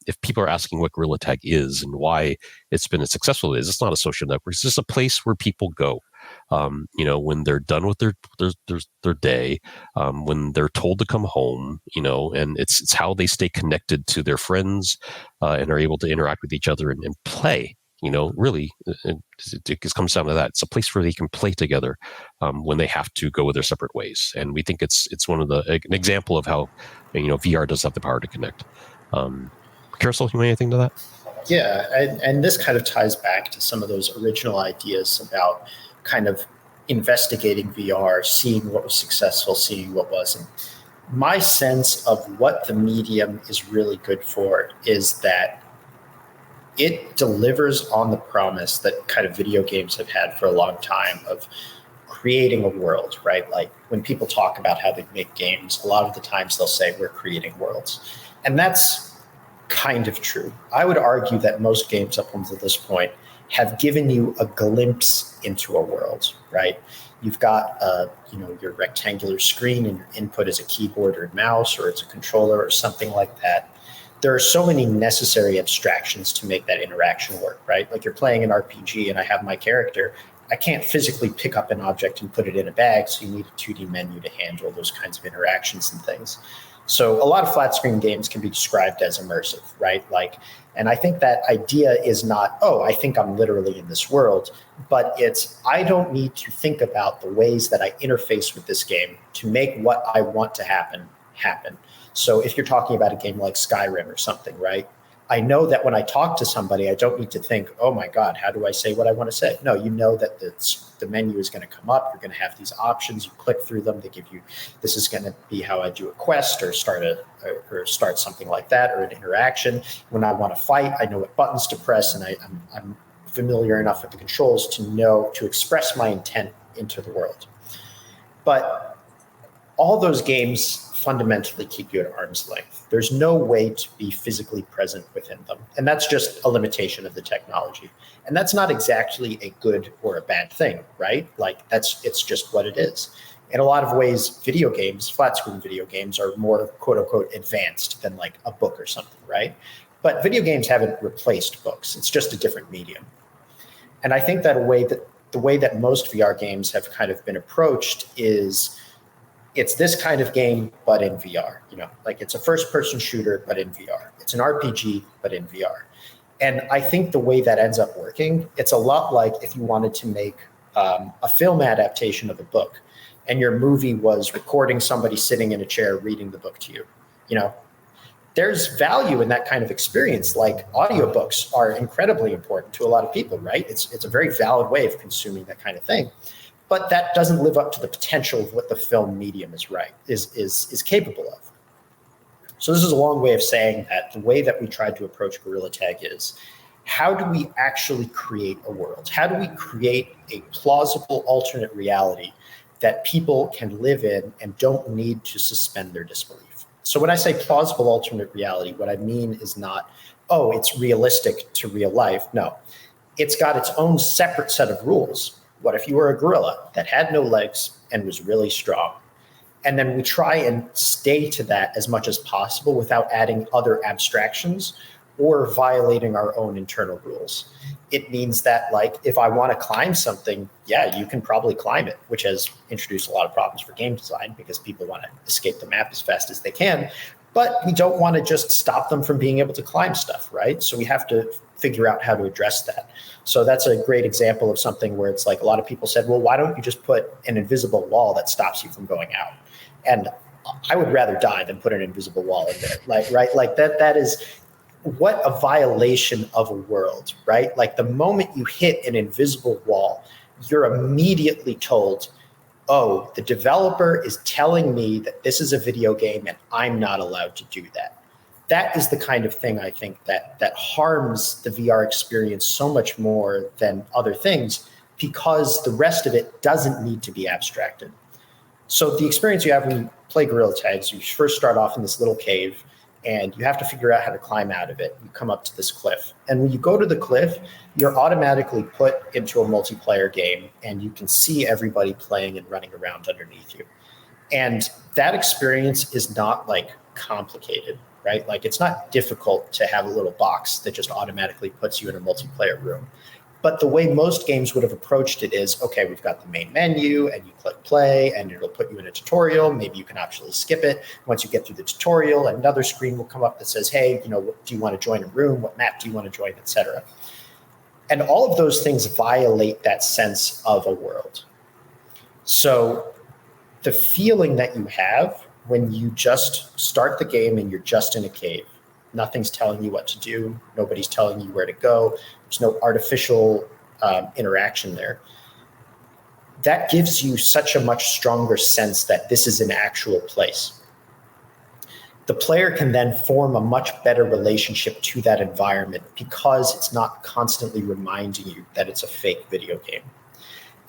if people are asking what Gorilla Tag is and why it's been as successful as it's not a social network. It's just a place where people go, when they're done with their day, when they're told to come home, and it's how they stay connected to their friends, and are able to interact with each other and play. Really, it comes down to that. It's a place where they can play together when they have to go their separate ways. And we think it's one of an example of how VR does have the power to connect. Kerestell, you want anything to that? Yeah, and this kind of ties back to some of those original ideas about kind of investigating VR, seeing what was successful, seeing what wasn't. My sense of what the medium is really good for is that it delivers on the promise that kind of video games have had for a long time of creating a world, right? Like when people talk about how they make games, a lot of the times they'll say we're creating worlds. And that's kind of true. I would argue that most games up until this point have given you a glimpse into a world, right? You've got your rectangular screen and your input is a keyboard or mouse or it's a controller or something like that. There are so many necessary abstractions to make that interaction work, right? Like you're playing an RPG and I have my character. I can't physically pick up an object and put it in a bag, so you need a 2D menu to handle those kinds of interactions and things. So a lot of flat screen games can be described as immersive, right? And I think that idea is not, I think I'm literally in this world, but it's, I don't need to think about the ways that I interface with this game to make what I want to happen. So if you're talking about a game like Skyrim or something, right? I know that when I talk to somebody, I don't need to think, oh my God, how do I say what I want to say? No, you know that the menu is going to come up. You're going to have these options. You click through them. They give you, this is going to be how I do a quest or start something like that, or an interaction. When I want to fight, I know what buttons to press, and I'm familiar enough with the controls to know to express my intent into the world. But all those games fundamentally keep you at arm's length. There's no way to be physically present within them. And that's just a limitation of the technology. And that's not exactly a good or a bad thing, right? Like it's just what it is. In a lot of ways, video games, flat screen video games, are more quote unquote advanced than like a book or something, right? But video games haven't replaced books. It's just a different medium. And I think that the way that most VR games have kind of been approached is it's this kind of game, but in VR, like it's a first person shooter, but in VR. It's an RPG, but in VR. And I think the way that ends up working, it's a lot like if you wanted to make a film adaptation of a book and your movie was recording somebody sitting in a chair reading the book to you. There's value in that kind of experience. Like audiobooks are incredibly important to a lot of people, right? It's a very valid way of consuming that kind of thing. But that doesn't live up to the potential of what the film medium is capable of. So this is a long way of saying that the way that we tried to approach Gorilla Tag is, how do we actually create a world? How do we create a plausible alternate reality that people can live in and don't need to suspend their disbelief? So when I say plausible alternate reality, what I mean is not, oh, it's realistic to real life. No, it's got its own separate set of rules. What if you were a gorilla that had no legs and was really strong? And then we try and stay to that as much as possible without adding other abstractions or violating our own internal rules. It means that, like, if I want to climb something, yeah, you can probably climb it, which has introduced a lot of problems for game design because people want to escape the map as fast as they can. But we don't want to just stop them from being able to climb stuff, right? So we have to figure out how to address that. So that's a great example of something where it's like a lot of people said, well, why don't you just put an invisible wall that stops you from going out? And I would rather die than put an invisible wall in there. That is what a violation of a world, right? Like the moment you hit an invisible wall, you're immediately told, oh, the developer is telling me that this is a video game and I'm not allowed to do that. That is the kind of thing I think that harms the VR experience so much more than other things, because the rest of it doesn't need to be abstracted. So the experience you have when you play Gorilla Tags, you first start off in this little cave and you have to figure out how to climb out of it. You come up to this cliff. And when you go to the cliff, you're automatically put into a multiplayer game and you can see everybody playing and running around underneath you. And that experience is not like complicated, right? Like it's not difficult to have a little box that just automatically puts you in a multiplayer room. But the way most games would have approached it is, okay, we've got the main menu and you click play and it'll put you in a tutorial. Maybe you can actually skip it. Once you get through the tutorial, another screen will come up that says, hey, do you want to join a room? What map do you want to join, et cetera? And all of those things violate that sense of a world. So the feeling that you have when you just start the game and you're just in a cave, nothing's telling you what to do, nobody's telling you where to go, there's no artificial interaction there. That gives you such a much stronger sense that this is an actual place. The player can then form a much better relationship to that environment because it's not constantly reminding you that it's a fake video game.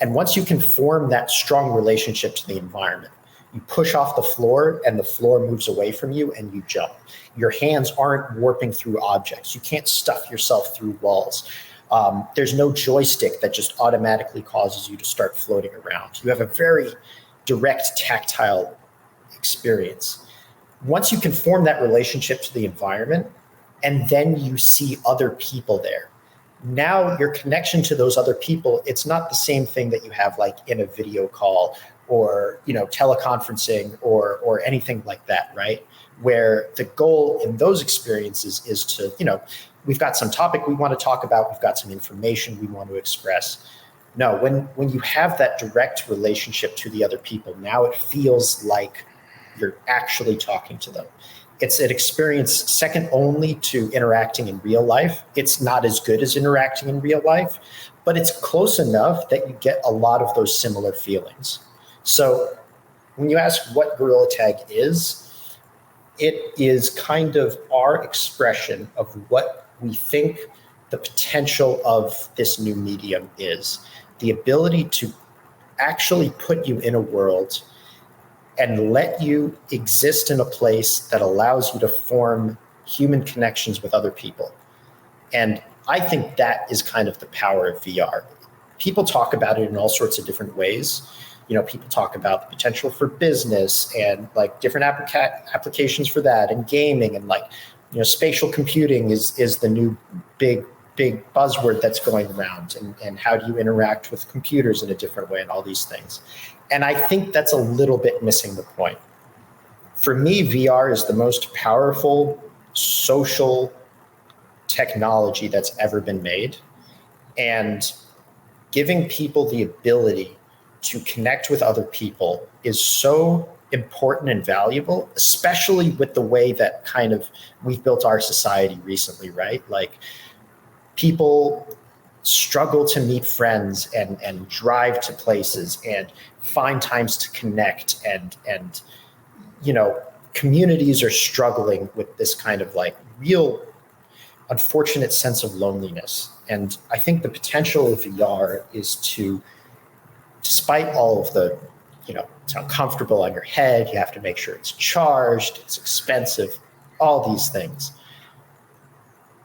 And once you can form that strong relationship to the environment, you push off the floor and the floor moves away from you and you jump. Your hands aren't warping through objects. You can't stuff yourself through walls. There's no joystick that just automatically causes you to start floating around. You have a very direct tactile experience. Once you can form that relationship to the environment and then you see other people there, now your connection to those other people, it's not the same thing that you have like in a video call or teleconferencing or anything like that, right? Where the goal in those experiences is to, we've got some topic we want to talk about, we've got some information we want to express. No, when you have that direct relationship to the other people, now it feels like you're actually talking to them. It's an experience second only to interacting in real life. It's not as good as interacting in real life, but it's close enough that you get a lot of those similar feelings. So when you ask what Gorilla Tag is, it is kind of our expression of what we think the potential of this new medium is. The ability to actually put you in a world and let you exist in a place that allows you to form human connections with other people. And I think that is kind of the power of VR. People talk about it in all sorts of different ways. People talk about the potential for business and like different applications for that, and gaming, and like, spatial computing is the new big buzzword that's going around, and how do you interact with computers in a different way, and all these things. And I think that's a little bit missing the point. For me, VR is the most powerful social technology that's ever been made. And giving people the ability to connect with other people is so important and valuable, especially with the way that kind of we've built our society recently, right? Like, people struggle to meet friends and drive to places and find times to connect, and communities are struggling with this kind of like real unfortunate sense of loneliness. And I think the potential of VR is to, despite all of the, it's uncomfortable on your head, you have to make sure it's charged, it's expensive, all these things.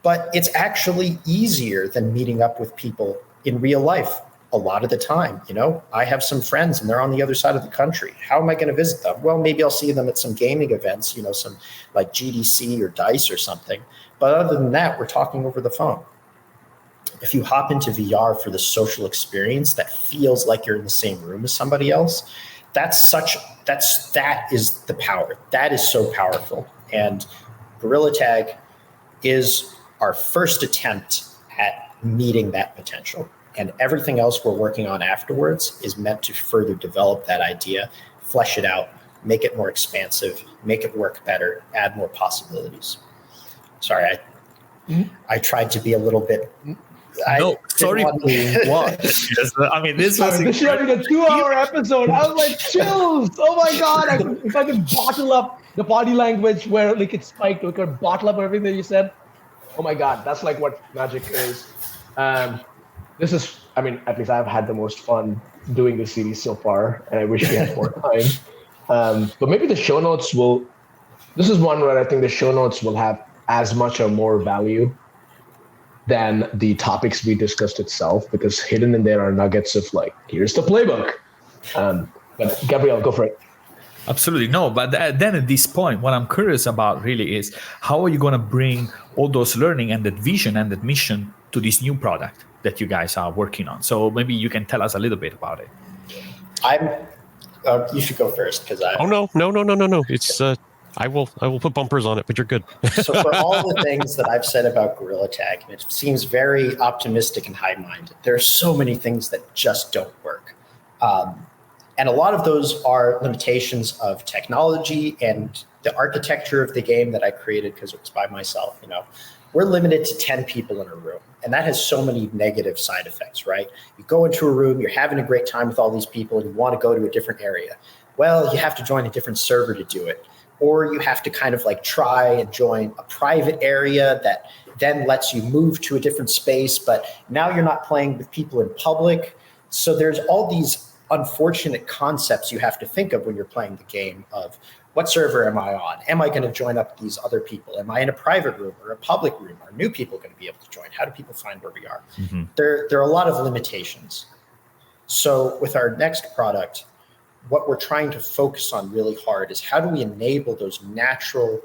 But it's actually easier than meeting up with people in real life a lot of the time. I have some friends and they're on the other side of the country. How am I going to visit them? Well, maybe I'll see them at some gaming events, some like GDC or DICE or something. But other than that, we're talking over the phone. If you hop into VR for the social experience that feels like you're in the same room as somebody else, that is the power. That is so powerful. And Gorilla Tag is our first attempt at meeting that potential. And everything else we're working on afterwards is meant to further develop that idea, flesh it out, make it more expansive, make it work better, add more possibilities. Sorry, I tried to be a little bit. Sorry. What? I mean, this was. This should have been a 2-hour episode. I was like, chills. Oh my God. If I could bottle up the body language where like it spiked, we could bottle up everything that you said. Oh my God. That's like what magic is. This is, at least I've had the most fun doing this series so far, and I wish we had more time. But maybe the show notes this is one where I think the show notes will have as much or more value than the topics we discussed itself, because hidden in there are nuggets of like, here's the playbook. But Gabriel, go for it. Absolutely. No, but then at this point, what I'm curious about really is how are you going to bring all those learning and that vision and that mission to this new product that you guys are working on? So maybe you can tell us a little bit about it. You should go first, because I. Oh no! It's I will put bumpers on it, but you're good. So for all the things that I've said about Gorilla Tag, and it seems very optimistic and high-minded, there are so many things that just don't work. And a lot of those are limitations of technology and the architecture of the game that I created because it was by myself. We're limited to 10 people in a room, and that has so many negative side effects, right? You go into a room, you're having a great time with all these people, and you want to go to a different area. Well, you have to join a different server to do it. Or you have to kind of like try and join a private area that then lets you move to a different space, but now you're not playing with people in public. So there's all these unfortunate concepts you have to think of when you're playing the game of what server am I on? Am I going to join up with these other people? Am I in a private room or a public room? Are new people going to be able to join? How do people find where we are? Mm-hmm. There are a lot of limitations. So with our next product, what we're trying to focus on really hard is how do we enable those natural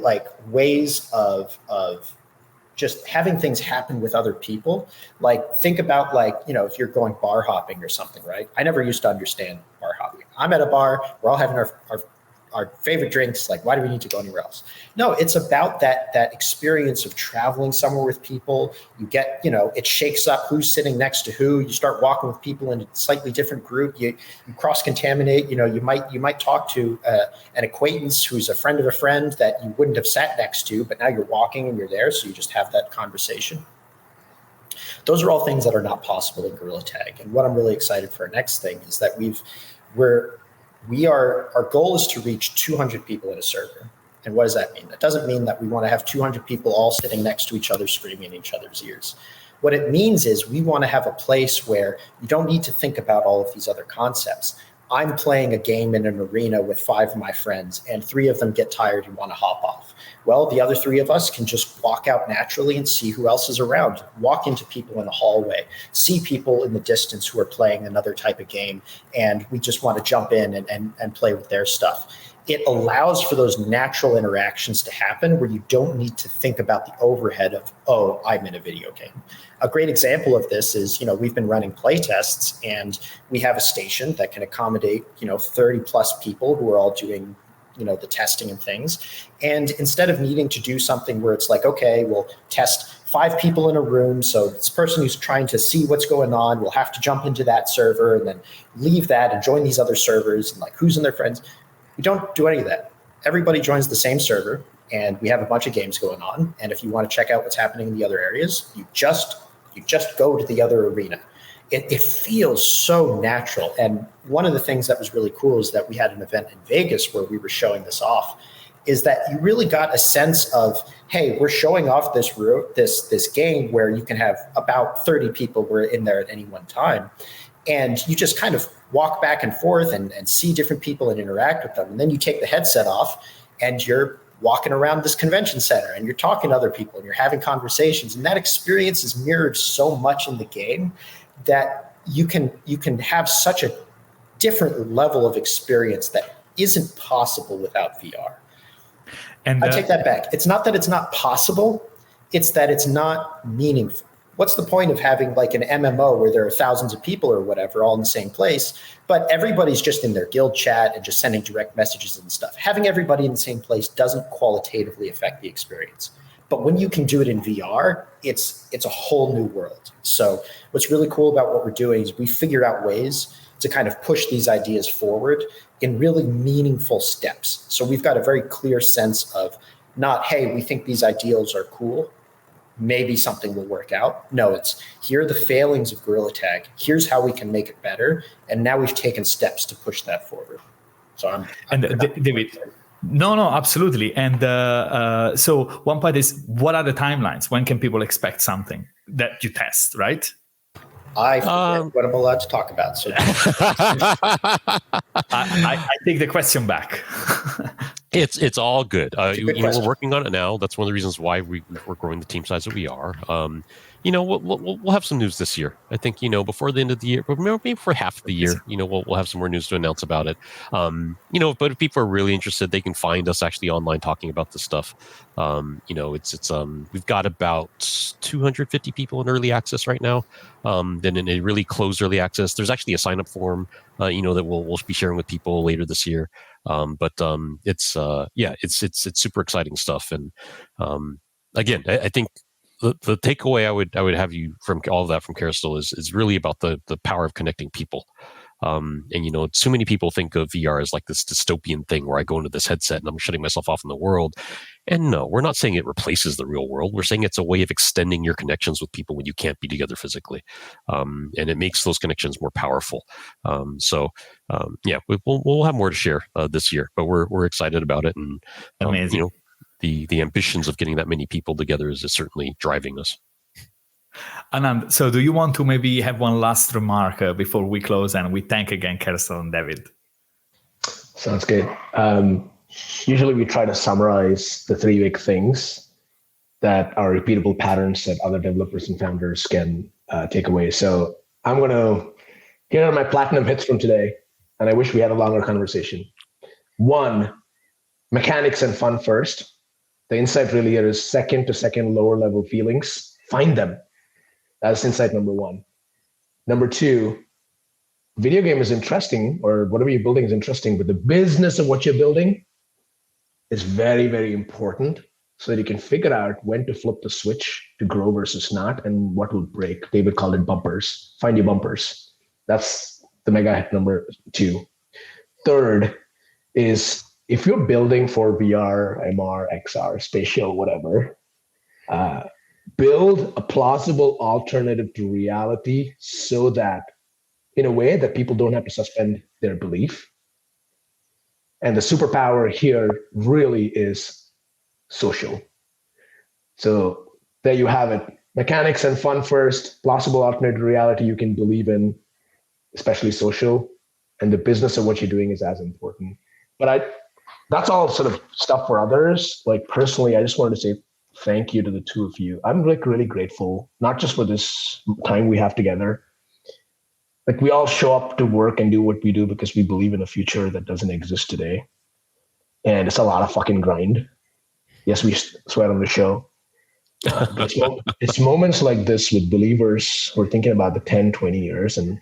like ways of just having things happen with other people. Like think about like, if you're going bar hopping or something, right? I never used to understand bar hopping. I'm at a bar, we're all having our favorite drinks. Like, why do we need to go anywhere else? No, it's about that experience of traveling somewhere with people. You get, it shakes up who's sitting next to who. You start walking with people in a slightly different group. You cross-contaminate. You might talk to an acquaintance who's a friend of a friend that you wouldn't have sat next to, but now you're walking and you're there, so you just have that conversation. Those are all things that are not possible in Gorilla Tag. And what I'm really excited for our next thing is that our goal is to reach 200 people in a server. And what does that mean? That doesn't mean that we want to have 200 people all sitting next to each other, screaming in each other's ears. What it means is we want to have a place where you don't need to think about all of these other concepts. I'm playing a game in an arena with 5 of my friends, and 3 of them get tired and want to hop off. Well, the other 3 of us can just walk out naturally and see who else is around, walk into people in the hallway, see people in the distance who are playing another type of game, and we just want to jump in and play with their stuff. It allows for those natural interactions to happen where you don't need to think about the overhead of, oh, I'm in a video game. A great example of this is, we've been running play tests, and we have a station that can accommodate, 30 plus people who are all doing, the testing and things. And instead of needing to do something where it's like, okay, we'll test 5 people in a room. So this person who's trying to see what's going on will have to jump into that server and then leave that and join these other servers and like who's in their friends. We don't do any of that. Everybody joins the same server, and we have a bunch of games going on. And if you want to check out what's happening in the other areas, you just go to the other arena. It feels so natural. And one of the things that was really cool is that we had an event in Vegas where we were showing this off, is that you really got a sense of, hey, we're showing off this game where you can have about 30 people were in there at any one time. And you just kind of walk back and forth and see different people and interact with them. And then you take the headset off and you're walking around this convention center and you're talking to other people and you're having conversations. And that experience is mirrored so much in the game that you can have such a different level of experience that isn't possible without VR. And I take that back. It's not that it's not possible. It's that it's not meaningful. What's the point of having like an MMO where there are thousands of people or whatever all in the same place, but everybody's just in their guild chat and just sending direct messages and stuff? Having everybody in the same place doesn't qualitatively affect the experience. But when you can do it in VR, it's a whole new world. So what's really cool about what we're doing is we figure out ways to kind of push these ideas forward in really meaningful steps. So we've got a very clear sense of not, hey, we think these ideals are cool, maybe something will work out. No, it's here are the failings of Gorilla Tag. Here's how we can make it better. And now we've taken steps to push that forward. So David, no, absolutely. And so one part is, what are the timelines? When can people expect something that you test, right? I forget what I'm allowed to talk about. So I take the question back. It's all good. We're working on it now. That's one of the reasons why we're growing the team size that we are. We'll have some news this year. I think, before the end of the year, but maybe for half of the year, we'll have some more news to announce about it. But if people are really interested, they can find us actually online talking about this stuff. We've got about 250 people in early access right now. Then in a really closed early access, there's actually a sign up form, that we'll be sharing with people later this year. It's super exciting stuff. And again, I think the takeaway I would have you from all of that from Kerestell is really about the power of connecting people. So many people think of VR as like this dystopian thing where I go into this headset and I'm shutting myself off in the world. And no, we're not saying it replaces the real world. We're saying it's a way of extending your connections with people when you can't be together physically. And it makes those connections more powerful. We'll have more to share this year, but we're excited about it. And amazing. The ambitions of getting that many people together is certainly driving us. Anand, so do you want to maybe have one last remark before we close and we thank again Kerestell and David? Sounds good. Usually we try to summarize the 3 big things that are repeatable patterns that other developers and founders can take away. So I'm going to here are my platinum hits from today, and I wish we had a longer conversation. 1, mechanics and fun first. The insight really here is second to second lower level feelings. Find them. That's insight number 1. Number 2, video game is interesting, or whatever you're building is interesting, but the business of what you're building is very, very important so that you can figure out when to flip the switch to grow versus not and what will break. David called it bumpers. Find your bumpers. That's the mega hit number 2. Third is, if you're building for VR, MR, XR, spatial, whatever, build a plausible alternative to reality so that, in a way that people don't have to suspend their belief. And the superpower here really is social. So there you have it. mechanics and fun first, plausible alternative reality you can believe in, especially social, and the business of what you're doing is as important. But that's all sort of stuff for others. Like personally, I just wanted to say thank you to the two of you. I'm like really grateful, not just for this time we have together. Like we all show up to work and do what we do because we believe in a future that doesn't exist today. And it's a lot of fucking grind. Yes, we sweat on the show. It's moments like this with believers who are thinking about the 10, 20 years. And,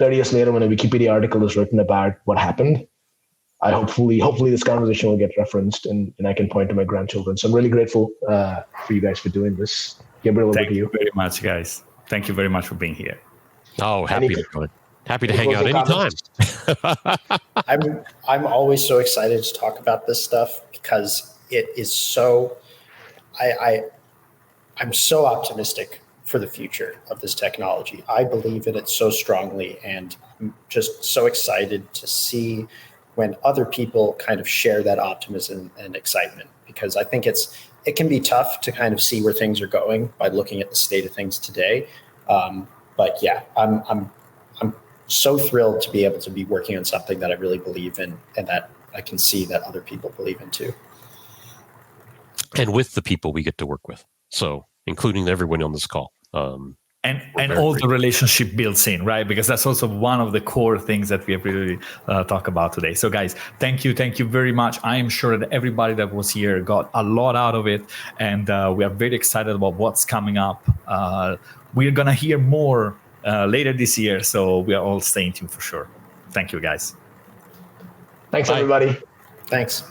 30 years later, when a Wikipedia article is written about what happened, hopefully this conversation will get referenced and I can point to my grandchildren. So I'm really grateful for you guys for doing this. Gabriel, over to you. Thank you very much, guys. Thank you very much for being here. Oh, happy to hang out anytime. I'm always so excited to talk about this stuff because it is so. I'm so optimistic for the future of this technology. I believe in it so strongly, and I'm just so excited to see when other people kind of share that optimism and excitement, because I think it can be tough to kind of see where things are going by looking at the state of things today. But yeah, I'm so thrilled to be able to be working on something that I really believe in and that I can see that other people believe in too. And with the people we get to work with. So including everyone on this call. And all the relationship builds in, right? Because that's also one of the core things that we have really talked about today. So guys, thank you very much. I am sure that everybody that was here got a lot out of it. And we are very excited about what's coming up. We're going to hear more later this year. So we are all staying tuned for sure. Thank you, guys. Thanks, everybody. Thanks.